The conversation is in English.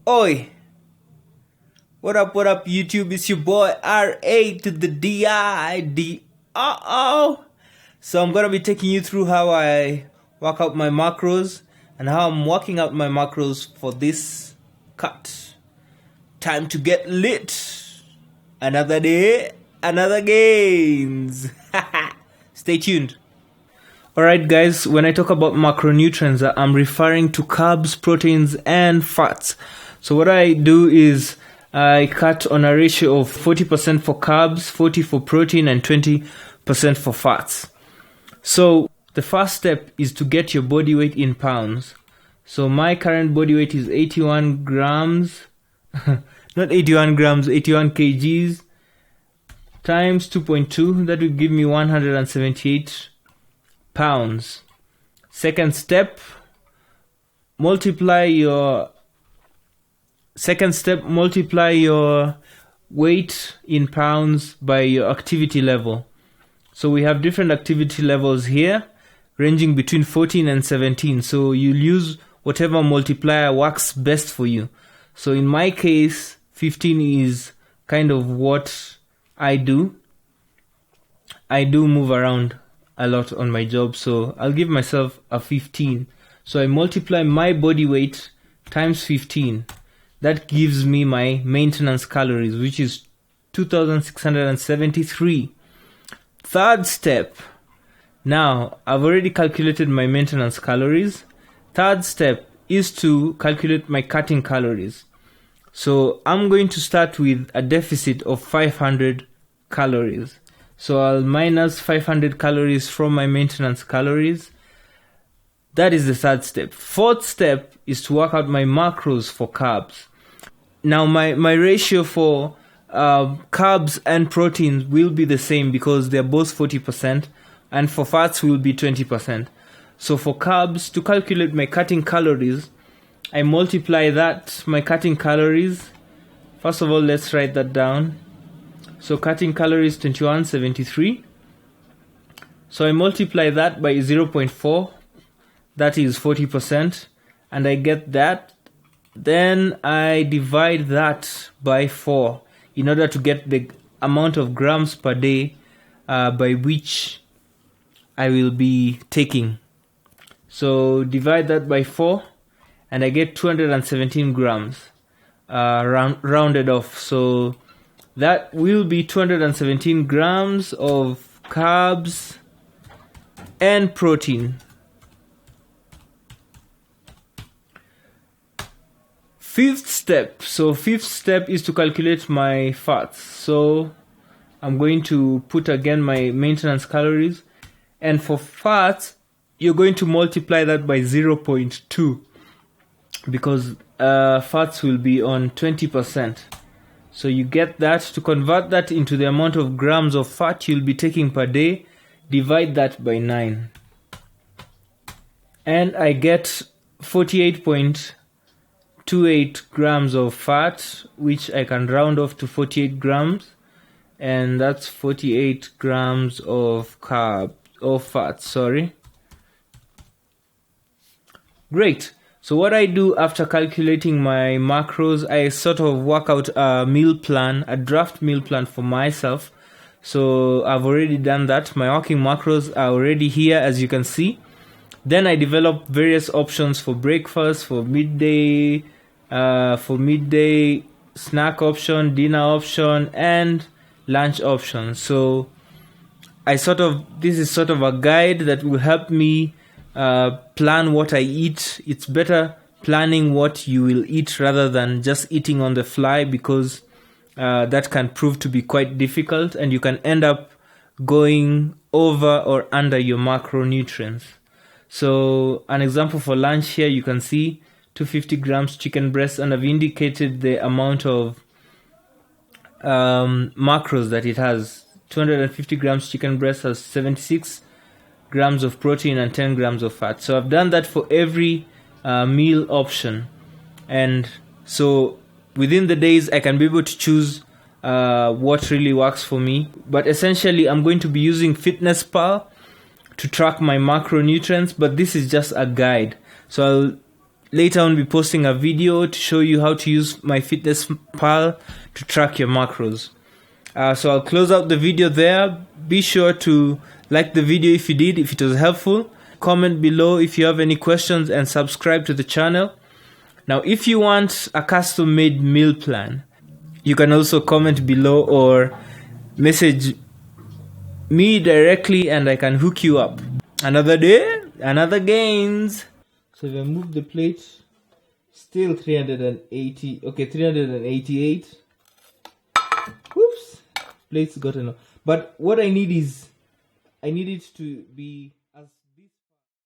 Oi, what up, YouTube? It's your boy RA to the DID. So I'm gonna be taking you through how I work out my macros and how I'm working out my macros for this cut. Time to get lit. Another day, another gains. Stay tuned. Alright guys, when I talk about macronutrients, I'm referring to carbs, proteins, and fats. So what I do is I cut on a ratio of 40% for carbs, 40% for protein, and 20% for fats. So the first step is to get your body weight in pounds. So my current body weight is 81 grams, not 81 grams, 81 kgs, times 2.2, that will give me 178 pounds. Second step, multiply your weight in pounds by your activity level. So we have different activity levels here, ranging between 14 and 17. So you'll use whatever multiplier works best for you. So in my case, 15 is kind of what I do. I do move around a lot on my job, so I'll give myself a 15. So I multiply my body weight times 15. That gives me my maintenance calories, which is 2,673. Third step. Now, I've already calculated my maintenance calories. Third step is to calculate my cutting calories. So I'm going to start with a deficit of 500 calories. So I'll minus 500 calories from my maintenance calories. That is the third step. Fourth step is to work out my macros for carbs. Now my ratio for carbs and proteins will be the same because they're both 40%, and for fats will be 20%. So for carbs, to calculate my cutting calories, I multiply that, my cutting calories. First of all, let's write that down. So cutting calories 2173. So I multiply that by 0.4. That is 40%. And I get that. Then I divide that by 4 in order to get the amount of grams per day by which I will be taking. So divide that by 4 and I get 217 grams rounded off. So that will be 217 grams of carbs and protein. Fifth step. So fifth step is to calculate my fats. So I'm going to put again my maintenance calories. And for fats, you're going to multiply that by 0.2 because fats will be on 20%. So you get that. To convert that into the amount of grams of fat you'll be taking per day, divide that by 9. And I get 48.28 grams of fat, which I can round off to 48 grams. And that's 48 grams of fat, sorry. Great. So what I do after calculating my macros, I sort of work out a meal plan, a draft meal plan for myself. So I've already done that. My working macros are already here, as you can see. Then I develop various options for breakfast, for midday snack option, dinner option, and lunch option. So this is sort of a guide that will help me plan what I eat. It's better planning what you will eat rather than just eating on the fly, because that can prove to be quite difficult and you can end up going over or under your macronutrients. So an example for lunch here, you can see 250 grams chicken breast, and I've indicated the amount of macros that it has. 250 grams chicken breast has 76 grams of protein and 10 grams of fat. So I've done that for every meal option, and so within the days I can be able to choose what really works for me. But essentially I'm going to be using FitnessPal to track my macronutrients, but this is just a guide. So I'll later on be posting a video to show you how to use MyFitnessPal to track your macros. So I'll close out the video there. Be sure to like the video if you did, if it was helpful. Comment below if you have any questions, and subscribe to the channel. Now, if you want a custom-made meal plan, you can also comment below or message me directly and I can hook you up. Another day, another gains. So if I move the plate, still 380. Okay, 388. Whoops, plate's gotten off. But what I need is, I need it to be